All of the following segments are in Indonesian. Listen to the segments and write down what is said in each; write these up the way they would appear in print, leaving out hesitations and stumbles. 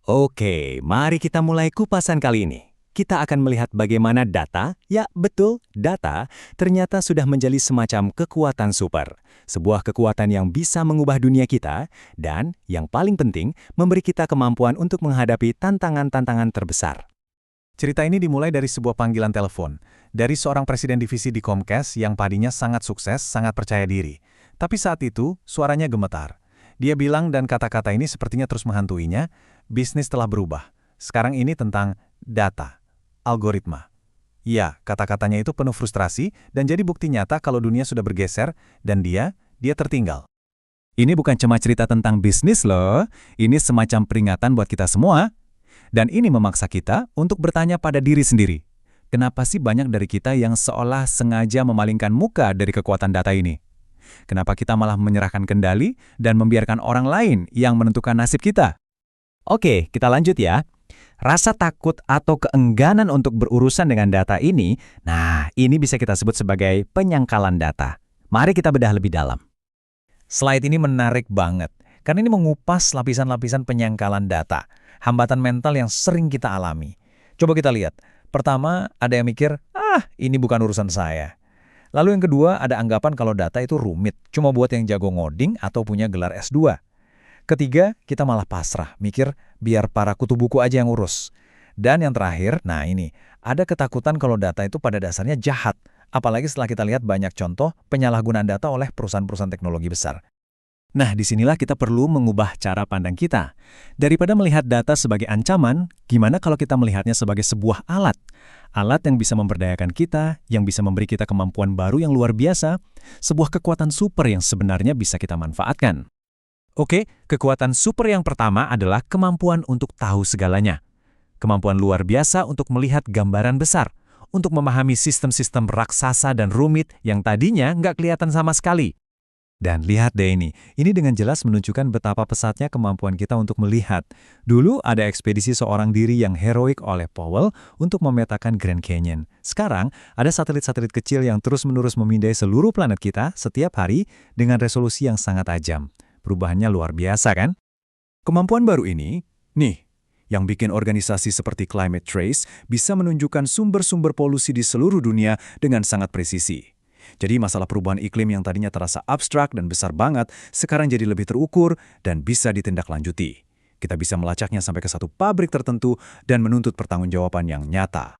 Oke, mari kita mulai kupasan kali ini. Kita akan melihat bagaimana data, ya betul, data, ternyata sudah menjadi semacam kekuatan super. Sebuah kekuatan yang bisa mengubah dunia kita, dan yang paling penting, memberi kita kemampuan untuk menghadapi tantangan-tantangan terbesar. Cerita ini dimulai dari sebuah panggilan telepon, dari seorang presiden divisi di Comcast yang padinya sangat sukses, sangat percaya diri. Tapi saat itu, suaranya gemetar. Dia bilang dan kata-kata ini sepertinya terus menghantuinya, bisnis telah berubah. Sekarang ini tentang data, algoritma. Ya, kata-katanya itu penuh frustrasi dan jadi bukti nyata kalau dunia sudah bergeser dan dia tertinggal. Ini bukan cuma cerita tentang bisnis loh, ini semacam peringatan buat kita semua. Dan ini memaksa kita untuk bertanya pada diri sendiri. Kenapa sih banyak dari kita yang seolah sengaja memalingkan muka dari kekuatan data ini? Kenapa kita malah menyerahkan kendali dan membiarkan orang lain yang menentukan nasib kita? Oke, kita lanjut ya. Rasa takut atau keengganan untuk berurusan dengan data ini, nah ini bisa kita sebut sebagai penyangkalan data. Mari kita bedah lebih dalam. Slide ini menarik banget, karena ini mengupas lapisan-lapisan penyangkalan data, hambatan mental yang sering kita alami. Coba kita lihat. Pertama, ada yang mikir, ini bukan urusan saya. Lalu yang kedua, ada anggapan kalau data itu rumit, cuma buat yang jago ngoding atau punya gelar S2. Ketiga, kita malah pasrah, mikir biar para kutu buku aja yang urus. Dan yang terakhir, nah ini, ada ketakutan kalau data itu pada dasarnya jahat, apalagi setelah kita lihat banyak contoh penyalahgunaan data oleh perusahaan-perusahaan teknologi besar. Nah, disinilah kita perlu mengubah cara pandang kita. Daripada melihat data sebagai ancaman, gimana kalau kita melihatnya sebagai sebuah alat? Alat yang bisa memberdayakan kita, yang bisa memberi kita kemampuan baru yang luar biasa, sebuah kekuatan super yang sebenarnya bisa kita manfaatkan. Oke, kekuatan super yang pertama adalah kemampuan untuk tahu segalanya. Kemampuan luar biasa untuk melihat gambaran besar, untuk memahami sistem-sistem raksasa dan rumit yang tadinya nggak kelihatan sama sekali. Dan lihat deh ini dengan jelas menunjukkan betapa pesatnya kemampuan kita untuk melihat. Dulu ada ekspedisi seorang diri yang heroik oleh Powell untuk memetakan Grand Canyon. Sekarang ada satelit-satelit kecil yang terus-menerus memindai seluruh planet kita setiap hari dengan resolusi yang sangat tajam. Perubahannya luar biasa kan? Kemampuan baru ini, yang bikin organisasi seperti Climate Trace bisa menunjukkan sumber-sumber polusi di seluruh dunia dengan sangat presisi. Jadi masalah perubahan iklim yang tadinya terasa abstrak dan besar banget, sekarang jadi lebih terukur dan bisa ditindaklanjuti. Kita bisa melacaknya sampai ke satu pabrik tertentu dan menuntut pertanggungjawaban yang nyata.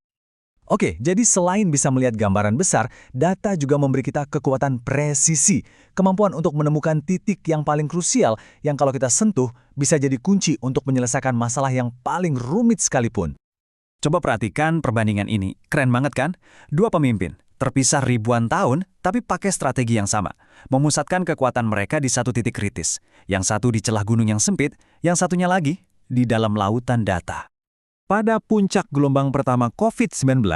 Oke, jadi selain bisa melihat gambaran besar, data juga memberi kita kekuatan presisi, kemampuan untuk menemukan titik yang paling krusial yang kalau kita sentuh bisa jadi kunci untuk menyelesaikan masalah yang paling rumit sekalipun. Coba perhatikan perbandingan ini, keren banget kan? Dua pemimpin, terpisah ribuan tahun, tapi pakai strategi yang sama. Memusatkan kekuatan mereka di satu titik kritis. Yang satu di celah gunung yang sempit, yang satunya lagi di dalam lautan data. Pada puncak gelombang pertama COVID-19,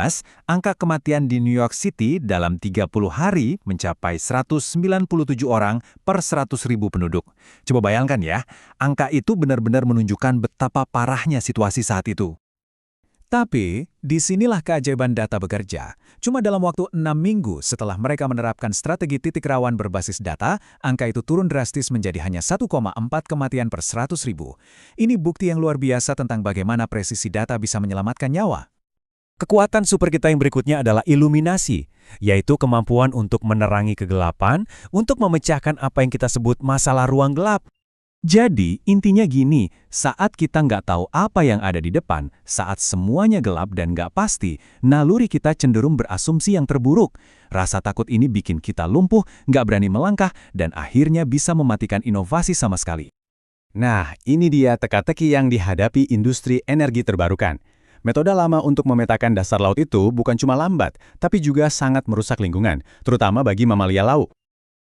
angka kematian di New York City dalam 30 hari mencapai 197 orang per 100.000 penduduk. Coba bayangkan ya, angka itu benar-benar menunjukkan betapa parahnya situasi saat itu. Tapi, disinilah keajaiban data bekerja. Cuma dalam waktu 6 minggu setelah mereka menerapkan strategi titik rawan berbasis data, angka itu turun drastis menjadi hanya 1,4 kematian per 100.000. Ini bukti yang luar biasa tentang bagaimana presisi data bisa menyelamatkan nyawa. Kekuatan super kita yang berikutnya adalah iluminasi, yaitu kemampuan untuk menerangi kegelapan, untuk memecahkan apa yang kita sebut masalah ruang gelap. Jadi, intinya gini, saat kita nggak tahu apa yang ada di depan, saat semuanya gelap dan nggak pasti, naluri kita cenderung berasumsi yang terburuk. Rasa takut ini bikin kita lumpuh, nggak berani melangkah, dan akhirnya bisa mematikan inovasi sama sekali. Nah, ini dia teka-teki yang dihadapi industri energi terbarukan. Metode lama untuk memetakan dasar laut itu bukan cuma lambat, tapi juga sangat merusak lingkungan, terutama bagi mamalia laut.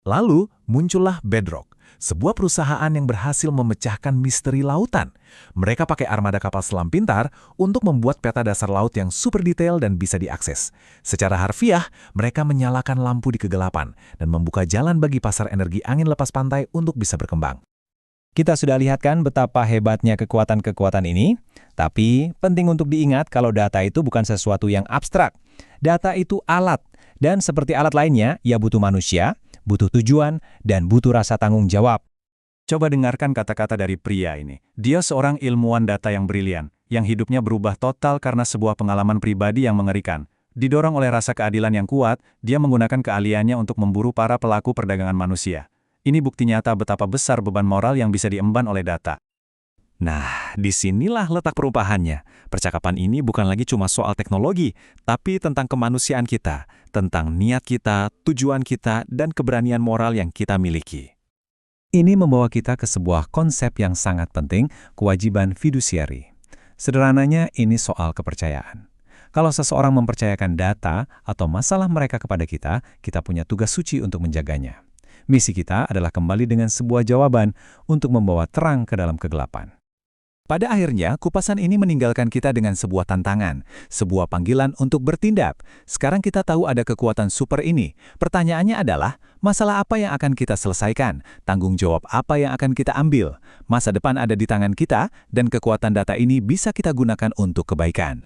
Lalu, muncullah Bedrock, sebuah perusahaan yang berhasil memecahkan misteri lautan. Mereka pakai armada kapal selam pintar untuk membuat peta dasar laut yang super detail dan bisa diakses. Secara harfiah, mereka menyalakan lampu di kegelapan dan membuka jalan bagi pasar energi angin lepas pantai untuk bisa berkembang. Kita sudah lihat kan betapa hebatnya kekuatan-kekuatan ini? Tapi penting untuk diingat kalau data itu bukan sesuatu yang abstrak. Data itu alat, dan seperti alat lainnya, ia butuh manusia, butuh tujuan, dan butuh rasa tanggung jawab. Coba dengarkan kata-kata dari pria ini. Dia seorang ilmuwan data yang brilian, yang hidupnya berubah total karena sebuah pengalaman pribadi yang mengerikan. Didorong oleh rasa keadilan yang kuat, dia menggunakan keahliannya untuk memburu para pelaku perdagangan manusia. Ini bukti nyata betapa besar beban moral yang bisa diemban oleh data. Nah, disinilah letak perubahannya. Percakapan ini bukan lagi cuma soal teknologi, tapi tentang kemanusiaan kita, tentang niat kita, tujuan kita, dan keberanian moral yang kita miliki. Ini membawa kita ke sebuah konsep yang sangat penting, kewajiban fidusiari. Sederhananya, ini soal kepercayaan. Kalau seseorang mempercayakan data atau masalah mereka kepada kita, kita punya tugas suci untuk menjaganya. Misi kita adalah kembali dengan sebuah jawaban untuk membawa terang ke dalam kegelapan. Pada akhirnya, kupasan ini meninggalkan kita dengan sebuah tantangan, sebuah panggilan untuk bertindak. Sekarang kita tahu ada kekuatan super ini. Pertanyaannya adalah, masalah apa yang akan kita selesaikan? Tanggung jawab apa yang akan kita ambil? Masa depan ada di tangan kita, dan kekuatan data ini bisa kita gunakan untuk kebaikan.